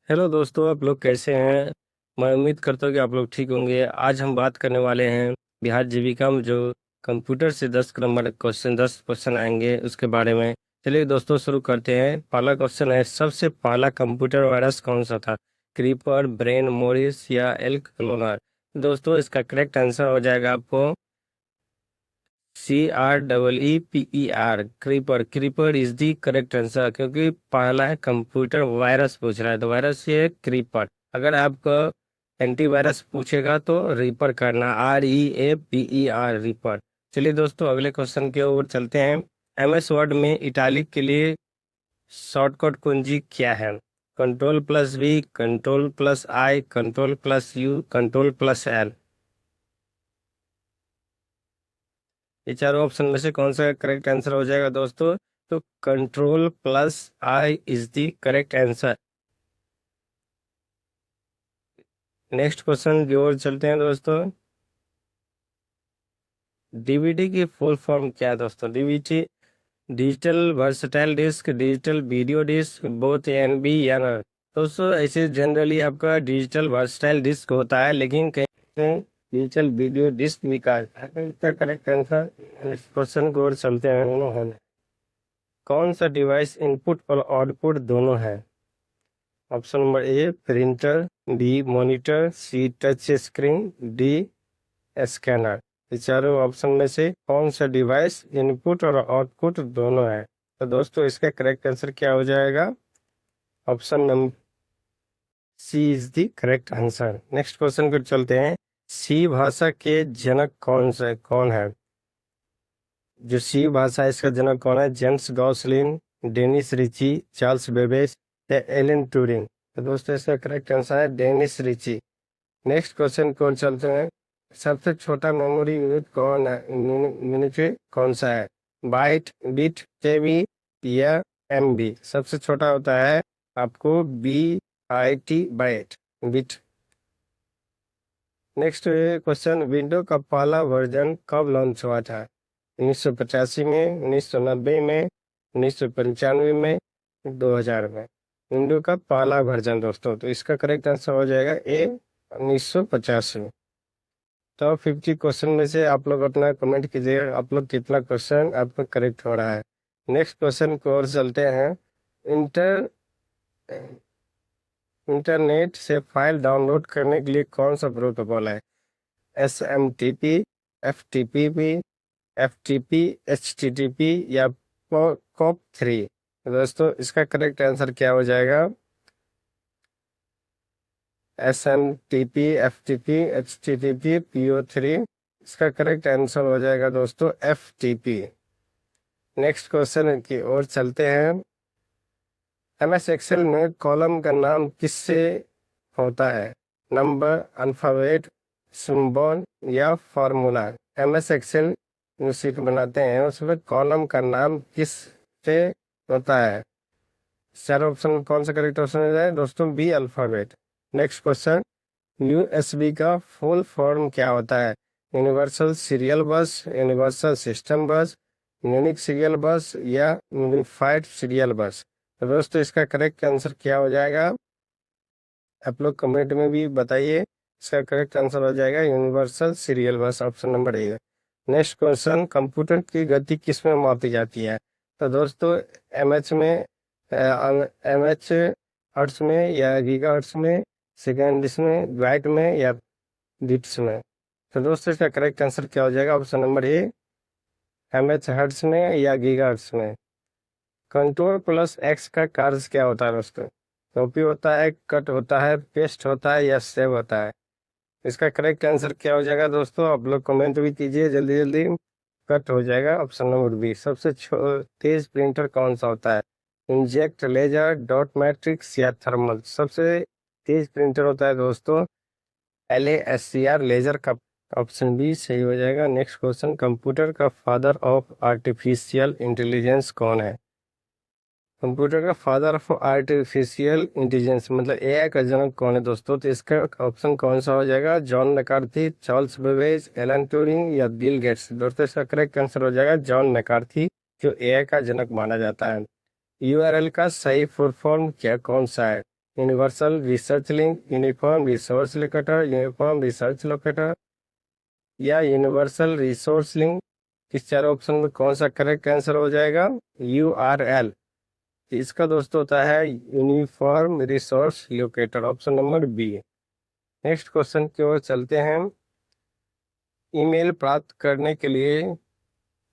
Hello दोस्तों, आप लोग कैसे हैं। मैं उम्मीद करता हूँ कि आप लोग ठीक होंगे। आज हम बात करने वाले हैं बिहार जीविका में जो कंप्यूटर से 10 नंबर क्वेश्चन 10 क्वेश्चन आएंगे उसके बारे में। चलिए दोस्तों, शुरू करते हैं। पहला क्वेश्चन है, सबसे पहला कंप्यूटर वायरस कौन सा था? क्रीपर, ब्रेन, मोरिस या एल्क क्लोनर? दोस्तों, इसका करेक्ट आंसर हो जाएगा आपको CREEPER, creeper. Creeper is the correct answer, क्योंकि पहला है कंप्यूटर वायरस पूछ रहा है तो वायरस ये है क्रीपर। अगर आपको एंटीवायरस पूछेगा तो रीपर करना, REAPER, रीपर। चलिए दोस्तों, अगले क्वेश्चन की ओर चलते हैं। MS वर्ड में इटालिक के लिए शॉर्टकट कुंजी क्या है? Ctrl+V, Ctrl+I, Ctrl+U, Ctrl+L? ये चारों ऑप्शन में से कौन सा करेक्ट आंसर हो जाएगा दोस्तों? तो Ctrl+I is the correct answer. Next question की ओर चलते हैं दोस्तों। डीवीडी की फुल फॉर्म क्या है दोस्तों? DVD digital versatile disc, digital video disc, both NB या न? दोस्तों, ऐसे जनरली आपका डिजिटल वर्सटाइल डिस्क होता है, लेकिन कहीं डिजिटल वीडियो डिस्क भी कहा जाता है। इसका करेक्ट आंसर, क्वेश्चन की ओर चलते हैं। कौन सा डिवाइस इनपुट और आउटपुट दोनों है? Option number A printer, B monitor, C touch screen, D scanner. ये चारों ऑप्शन में से कौन सा डिवाइस इनपुट और आउटपुट दोनों है? तो दोस्तों, इसका करेक्ट आंसर क्या हो जाएगा? Option number C is the correct answer. Next question पर चलते हैं। सी भाषा के जनक कौन है? जो सी भाषा है, इसका जनक कौन है? James Gosling, Dennis Ritchie, Charles Babbage या एलन ट्यूरिंग? तो दोस्तों, इसका करेक्ट आंसर है डेनिस रिची। नेक्स्ट क्वेश्चन को चलते हैं। सबसे छोटा मेमोरी यूनिट कौन सा है? बाइट, बिट, केबी या MB? सबसे छोटा होता है आपको BIT, byte, bit. Next question, window का पहला वर्जन कब लॉन्च हुआ था? 1985 में, 1990 में, 1995 में, 2000 में? विंडो का पहला वर्जन दोस्तों, तो इसका करेक्ट आंसर हो जाएगा ए, 1985। तो 50 क्वेश्चन में से आप लोग अपना कमेंट कीजिए, आप लोग कितना क्वेश्चन आपका करेक्ट हो रहा है। नेक्स्ट क्वेश्चन को और चलते हैं। इंटर इंटरनेट से फाइल डाउनलोड करने के लिए कौन सा प्रोटोकॉल है? SMTP, FTP, HTTP या POP3? दोस्तों, इसका करेक्ट आंसर क्या हो जाएगा? SMTP, FTP, HTTP, PO3? इसका करेक्ट आंसर हो जाएगा दोस्तों FTP। नेक्स्ट क्वेश्चन की ओर चलते हैं। MS एक्सेल में कॉलम का नाम किससे होता है? नंबर, अल्फाबेट, सिंबल या फार्मूला? MS एक्सेल जो शीट बनाते हैं उसमें कॉलम का नाम किस से होता है? चार ऑप्शन कौन सा करेक्ट ऑप्शन है दोस्तों? B, alphabet. Next question, USB का फुल फॉर्म क्या होता है? Universal serial bus, universal system bus, unique serial bus या यूनिफाइड सीरियल बस? तो दोस्तों, इसका करेक्ट आंसर क्या हो जाएगा? आप लोग कमेंट में भी बताइए। इसका करेक्ट आंसर हो जाएगा यूनिवर्सल सीरियल बस, ऑप्शन नंबर ए। नेक्स्ट क्वेश्चन, कंप्यूटर की गति किस में मापी जाती है? तो दोस्तों, MH में, MH हर्ट्ज में या गीगाहर्ट्ज में, सेकेंड्स में, बाइट में या बिट्स में? तो दोस्तों, इसका करेक्ट आंसर क्या हो जाएगा? ऑप्शन नंबर ए, MH हर्ट्ज में या गीगाहर्ट्ज में। Ctrl+X का कार्य क्या होता है दोस्तों? कॉपी होता है, कट होता है, पेस्ट होता है या सेव होता है? इसका करेक्ट आंसर क्या हो जाएगा दोस्तों? आप लोग कमेंट भी कीजिए जल्दी जल्दी। कट हो जाएगा, ऑप्शन नंबर बी। सबसे तेज प्रिंटर कौन सा होता है? इंजेक्ट, लेजर, डॉट मैट्रिक्स या थर्मल? सबसे तेज प्रिंटर होता है दोस्तों LASCR, लेजर का, ऑप्शन बी सही हो जाएगा। नेक्स्ट क्वेश्चन, कंप्यूटर का फादर ऑफ आर्टिफिशियल इंटेलिजेंस कौन है? कंप्यूटर का फादर ऑफ आर्टिफिशियल इंटेलिजेंस मतलब AI का जनक कौन है दोस्तों? तो इसका ऑप्शन कौन सा हो जाएगा? John McCarthy, Charles Babbage, Alan Turing या बिल गेट्स? दोस्तों, इसका करेक्ट आंसर हो जाएगा जॉन मैकार्थी, जो AI का जनक माना जाता है। URL का सही फुल फॉर्म क्या कौन सा है? Universal research link, uniform resource locator, uniform research locator या यूनिवर्सल रिसोर्स लिंक। इस चार ऑप्शन में कौन सा करेक्ट आंसर हो जाएगा? URL। इसका दोस्तों होता है uniform resource locator, option number B. Next question की ओर चलते हैं। ईमेल प्राप्त करने के लिए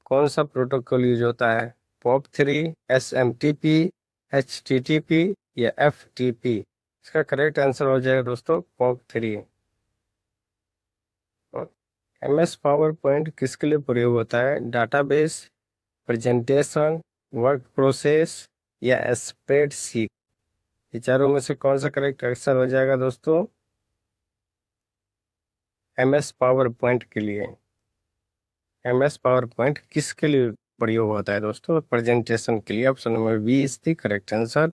कौन सा प्रोटोकॉल यूज होता है? POP3, SMTP, HTTP या FTP? इसका करेक्ट आंसर हो जाएगा दोस्तों POP3। MS पावर पॉइंट किसके लिए प्रयोग होता है? डाटाबेस, प्रेजेंटेशन, वर्क प्रोसेस या स्प्रेडशीट? ये चारों में से कौन सा करेक्ट आंसर हो जाएगा दोस्तों? MS पावर पॉइंट के लिए। MS पावर पॉइंट किसके लिए प्रयोग होता है दोस्तों? प्रेजेंटेशन के लिए, option number B is the correct answer.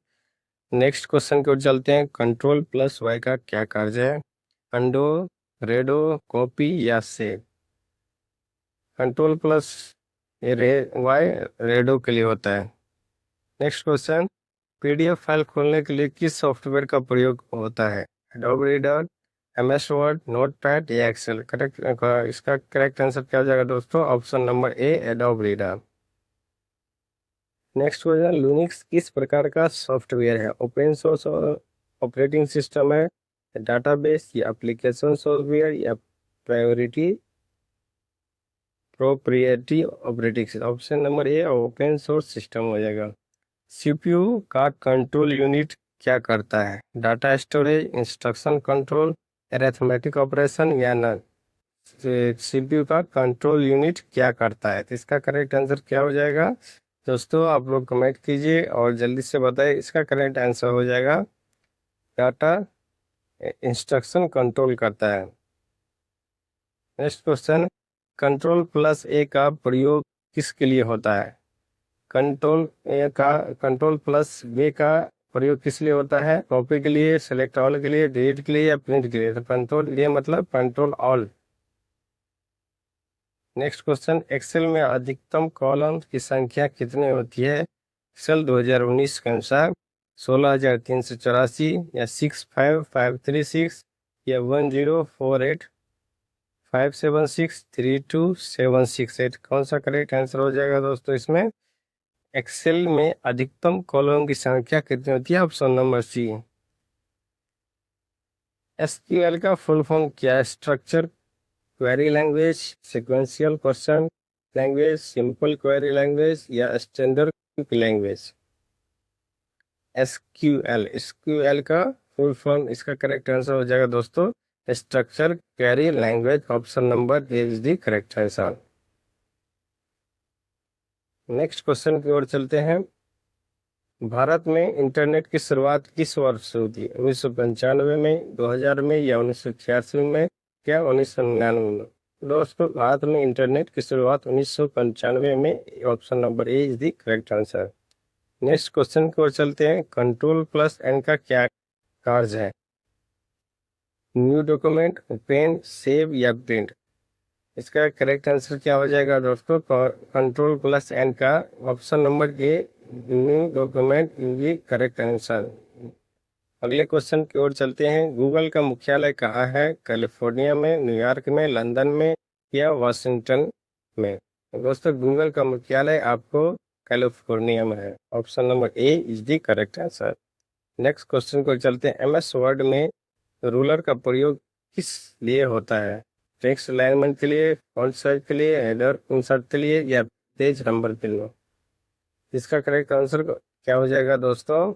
Next question की ओर चलते हैं। कंट्रोल प्लस वाई का क्या कार्य है? अंडो, रेडो, कॉपी या save? Control plus Y redo के लिए होता है। Next question. PDF फाइल खोलने के लिए किस सॉफ्टवेयर का प्रयोग होता है? Adobe Reader, MS Word, notepad या एक्सेल? करेक्ट, इसका करेक्ट आंसर क्या हो जाएगा दोस्तों? Option number A, Adobe Reader. Next question. Linux किस प्रकार का सॉफ्टवेयर है? ओपन सोर्स ऑपरेटिंग सिस्टम है, डाटाबेस या एप्लीकेशन सॉफ्टवेयर या proprietary operating system? Option number A, open source system हो जाएगा। CPU का कंट्रोल यूनिट क्या करता है? Data storage, instruction control, arithmetic operation या नन? CPU का कंट्रोल यूनिट क्या करता है? तो इसका करेक्ट आंसर क्या हो जाएगा दोस्तों? आप लोग कमेंट कीजिए और जल्दी से बताइए। इसका करेक्ट आंसर हो जाएगा डाटा इंस्ट्रक्शन कंट्रोल करता है। Next question. कंट्रोल प्लस ए का प्रयोग किसके लिए होता है? कंट्रोल प्लस बी का प्रयोग किस लिए होता है? कॉपी के लिए, सेलेक्ट ऑल के लिए, डिलीट के लिए या प्रिंट के लिए? तो कंट्रोल, ये मतलब control all. Next question. Excel में अधिकतम कॉलम की संख्या कितनी होती है? एक्सेल 2019 के अनुसार 16,384 या 65,536 या 1048,576,32768? कौन सा करेक्ट आंसर हो जाएगा दोस्तों इसमें? एक्सेल में अधिकतम कॉलम की संख्या कितनी होती है? Option number C. SQL का फुल फॉर्म क्या है? Structure query language, sequential question language, simple query language या स्टैंडर्ड लैंग्वेज? SQL का फुल फॉर्म, इसका करेक्ट आंसर हो जाएगा दोस्तों structure query language, option number A is the correct answer. Next question की ओर चलते हैं। भारत में इंटरनेट की शुरुआत किस वर्ष से हुई? 1995 में, 2000 में या 1986 में क्या 1999 में? दोस्तों भारत में इंटरनेट की शुरुआत 1995 में, option number A is the correct answer. Next question की ओर चलते हैं। कंट्रोल प्लस एन का क्या कार्य है? न्यू डॉक्यूमेंट, ओपन, सेव या प्रिंट? इसका करेक्ट आंसर क्या हो जाएगा दोस्तों? कंट्रोल प्लस एन का ऑप्शन नंबर ए, न्यू डॉक्यूमेंट, ये करेक्ट आंसर। अगले क्वेश्चन की ओर चलते हैं। गूगल का मुख्यालय कहाँ है? कैलिफोर्निया में, न्यूयॉर्क में, लंदन में या वाशिंगटन में? दोस्तों गूगल का मुख्यालय आपको कैलिफोर्निया में है, option number A is the correct answer. Next question को चलते हैं। MS वर्ड में रूलर का प्रयोग किस लिए होता है? टेक्स्ट अलाइनमेंट के लिए, फॉन्ट साइज के लिए, हेडर इंसर्ट के लिए या पेज नंबर के लिए? इसका करेक्ट आंसर क्या हो जाएगा दोस्तों?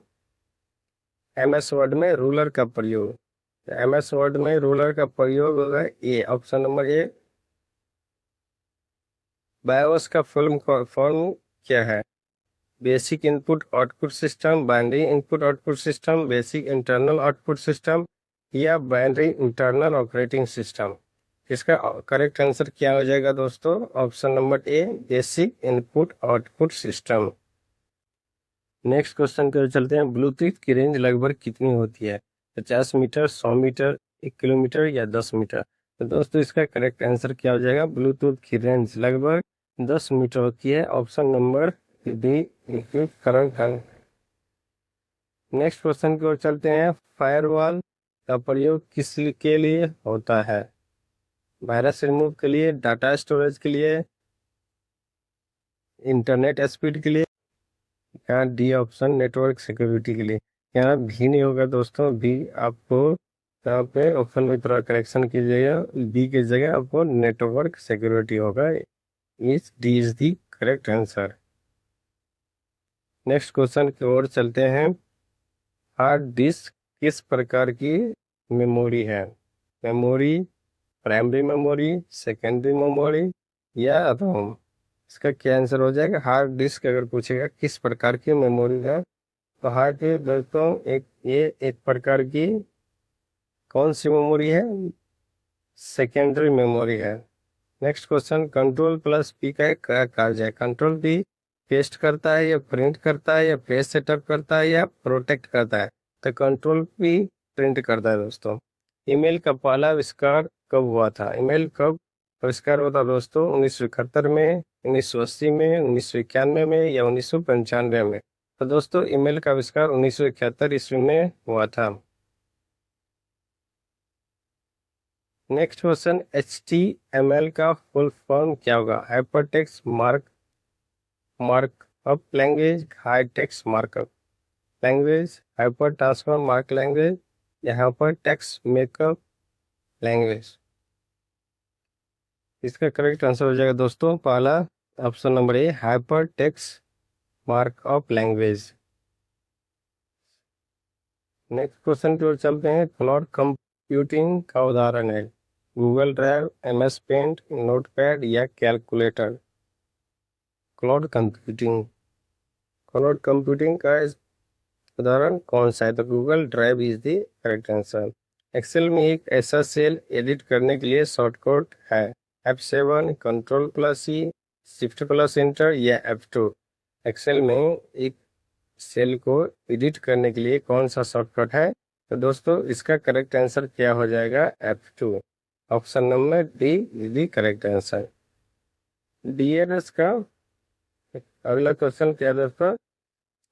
MS वर्ड में रूलर का प्रयोग, MS वर्ड में रूलर का प्रयोग होगा ए, ऑप्शन नंबर ए। बायोस का फुल फॉर्म क्या है? Basic input output system, binary input output system, basic internal output system या बाइनरी इंटरनल ऑपरेटिंग सिस्टम? इसका करेक्ट आंसर क्या हो जाएगा दोस्तों? ऑप्शन नंबर ए, basic input output system. Next question की ओर चलते हैं। ब्लूटूथ की रेंज लगभग कितनी होती है? 50 मीटर, 100 मीटर, 1 किलोमीटर या 10 मीटर? तो दोस्तों इसका करेक्ट आंसर क्या हो जाएगा? ब्लूटूथ की रेंज लगभग 10 मीटर होती है, option number B correct. Next question की ओर चलते हैं। फायरवॉल का प्रयोग किस के लिए होता है? वायरस रिमूव के लिए, डाटा स्टोरेज के लिए, इंटरनेट स्पीड के लिए, या डी ऑप्शन नेटवर्क सिक्योरिटी के लिए। यहाँ भी नहीं होगा दोस्तों, भी आपको यहाँ पे ऑप्शन में थोड़ा करेक्शन कीजिएगा, बी की जगह आपको नेटवर्क सिक्योरिटी होगा। D is the correct answer. Next question की ओर चलते हैं। हार्ड डिस्क किस प्रकार की मेमोरी है? Memory, primary memory, secondary memory, या रोम? इसका क्या आंसर हो जाएगा? हार्ड डिस्क अगर पूछेगा किस प्रकार की मेमोरी है, तो हार्ड डिस्क दोस्तों एक प्रकार की कौन सी मेमोरी है? सेकेंडरी मेमोरी है। Next question, control plus P का क्या कार्य है? कंट्रोल पी पेस्ट करता है, या प्रिंट करता है, या पेज सेटअप करता है, या प्रोटेक्ट करता है? तो कंट्रोल पी प्रिंट करता है दोस्तों। ईमेल का पहला आविष्कार कब हुआ था? ईमेल कब आविष्कार हुआ था दोस्तों? 1971 में, 1980 में, 1991 में, या 1995 में? तो दोस्तों ईमेल का आविष्कार 1971 ईस्वी में हुआ था। नेक्स्ट क्वेश्चन, HTML का फुल फॉर्म क्या होगा? Hypertext markup language, high text markup language, hyper transform mark language, या हाइपर टेक्स्ट मेकअप लैंग्वेज? इसका करेक्ट आंसर हो जाएगा दोस्तों पहला option number A, hyper text markup language. Next question की ओर चलते हैं। क्लाउड कंप्यूटिंग का उदाहरण है Google drive, MS paint, notepad, या कैलकुलेटर? क्लाउड कंप्यूटिंग का उदाहरण कौन सा है? तो Google drive is the correct answer. Excel में एक ऐसा सेल एडिट करने के लिए शॉर्टकट है F7, control plus C, shift plus enter, या F2? एक्सेल में एक सेल को एडिट करने के लिए कौन सा शॉर्टकट है? तो दोस्तों इसका करेक्ट आंसर क्या हो जाएगा? F2। Option number D is the correct answer. DNS का अगला क्वेश्चन क्या है दोस्तों?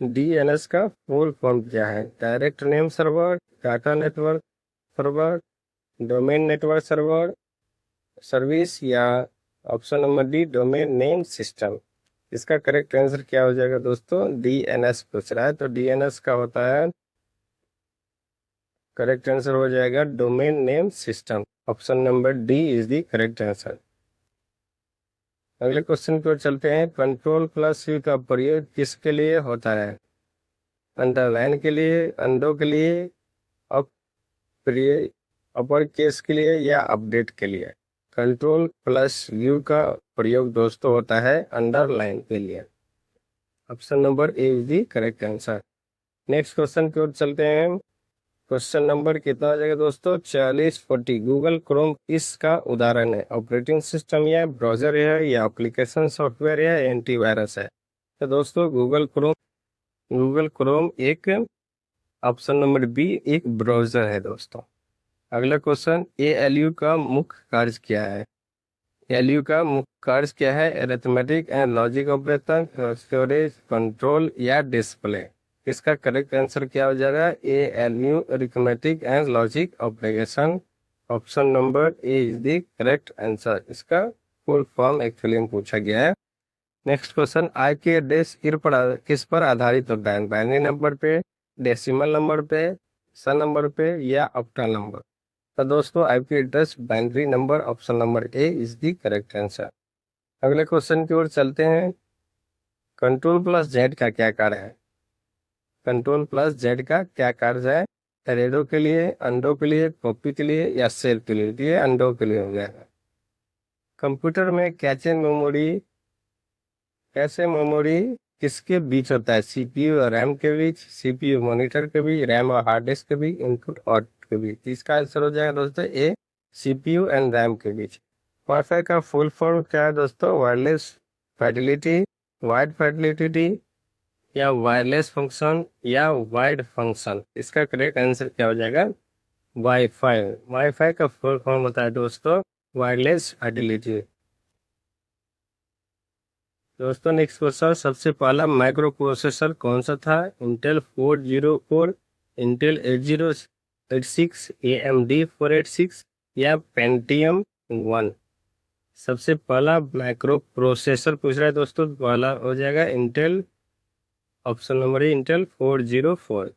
DNS का फुल फॉर्म क्या है? Direct name server, data network server, domain network server service, या option number D domain name system? इसका करेक्ट आंसर क्या हो जाएगा दोस्तों? DNS पूछ रहा है, तो DNS का होता है करेक्ट आंसर हो जाएगा domain name system. Option number D is the correct answer. अगले क्वेश्चन की ओर चलते हैं। कंट्रोल प्लस C का प्रयोग किसके लिए होता है? अंडरलाइन के लिए, अंडो के लिए, अपर केस के लिए, या अपडेट के लिए? कंट्रोल प्लस U का प्रयोग दोस्तों होता है अंडरलाइन के लिए। Option number A is the correct answer. Next question की ओर चलते हैं। क्वेश्चन नंबर कितना आ जाएगा दोस्तों? 4040। गूगल क्रोम किसका उदाहरण है? ऑपरेटिंग सिस्टम, या ब्राउजर है, या एप्लीकेशन सॉफ्टवेयर है, या एंटीवायरस है? तो दोस्तों गूगल क्रोम एक ऑप्शन नंबर बी एक ब्राउजर है दोस्तों। अगला क्वेश्चन, ALU का मुख्य कार्य क्या है? ALU का मुख्य कार्य क्या है? Arithmetic and logic operation, storage, control, या डिस्प्ले? इसका करेक्ट आंसर क्या हो जाएगा? ALU arithmetic and logic operation. Option number A is the correct answer. इसका फुल फॉर्म एक्चुअली में पूछा गया है। नेक्स्ट क्वेश्चन, IP एड्रेस किस पर आधारित होता है? बाइनरी नंबर पे, डेसिमल नंबर पे, सन नंबर पे, या ऑक्टल नंबर? तो दोस्तों IP address binary number. Option number A is the correct answer. अगले क्वेश्चन की ओर चलते हैं। कंट्रोल प्लस Z का क्या कार्य है? कंट्रोल प्लस Z का क्या कार्य है? रेडो के लिए, अंडो के लिए, कॉपी के लिए, या सेल के लिए? ये अंडो के लिए हो जाएगा। कंप्यूटर में कैसे मेमोरी किसके बीच होता है? CPU और RAM के बीच, CPU मॉनिटर के बीच, RAM और हार्ड डिस्क के बीच, इनपुट और के बीच? इसका आंसर हो जाएगा दोस्तों ए, CPU एंड RAM के बीच। वाईफाई का फुल फॉर्म क्या है दोस्तों? वायरलेस फाइडेलिटी, वाइड फाइडेलिटी, या वायरलेस फंक्शन, या वाइड फंक्शन? इसका करेक्ट आंसर क्या हो जाएगा? वाईफाई का फुल फॉर्म होता है दोस्तों वायरलेस फाइडेलिटी। दोस्तों नेक्स्ट क्वेश्चन, सबसे पहला माइक्रो प्रोसेसर कौन सा था? इंटेल 404, इंटेल 8086, AMD 486 या पेंटियम 1? सबसे पहला माइक्रो प्रोसेसर पूछ रहा है दोस्तों, पहला हो जाएगा इंटेल, ऑप्शन नंबर ए इंटेल 404।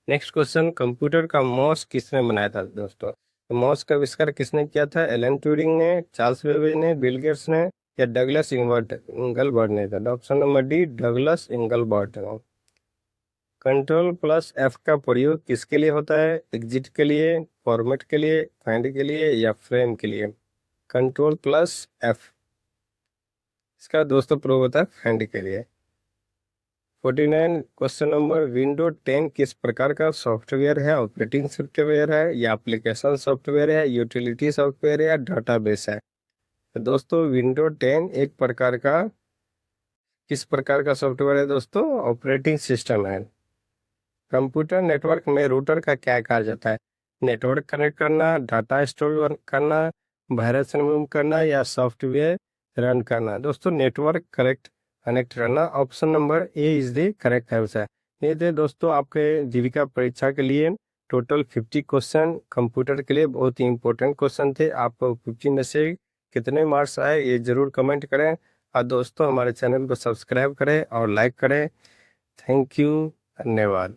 नेक्स्ट क्वेश्चन, कंप्यूटर का माउस किसने बनाया था दोस्तों? तो माउस का आविष्कार किसने किया था? एलन ट्यूरिंग ने, चार्ल्स बेबेज ने, बिल गेट्स ने या डगलस इंगलबर्ट ने था? Option number D Douglas Engelbart. Control plus F का प्रयोग किसके लिए होता है? एग्जिट के लिए, फॉर्मेट के लिए, फाइंड के लिए या फ्रेम के लिए? कंट्रोल प्लस एफ, इसका दोस्तों प्रयोग होता है फाइंड के लिए। 49 क्वेश्चन नंबर, विंडो 10 किस प्रकार का सॉफ्टवेयर है? ऑपरेटिंग सॉफ्टवेयर है या एप्लीकेशन सॉफ्टवेयर है, यूटिलिटी सॉफ्टवेयर है या डाटाबेस है? तो दोस्तों विंडो 10 एक प्रकार का, किस प्रकार का सॉफ्टवेयर है दोस्तों? ऑपरेटिंग सिस्टम है। कंप्यूटर नेटवर्क में रूटर का क्या कहा जाता है? नेटवर्क कनेक्ट करना, डाटा स्टोर करना, वायरस रिमूव करना या सॉफ्टवेयर रन करना? दोस्तों नेटवर्क कनेक्ट करना, option number A is the correct answer. ये थे दोस्तों आपके जीविका परीक्षा के लिए टोटल 50 क्वेश्चन, कंप्यूटर के लिए बहुत ही इंपॉर्टेंट क्वेश्चन थे। आपको 50 में से कितने मार्क्स आए ये जरूर कमेंट करें, और दोस्तों हमारे चैनल को सब्सक्राइब करें और लाइक करें। थैंक यू, धन्यवाद।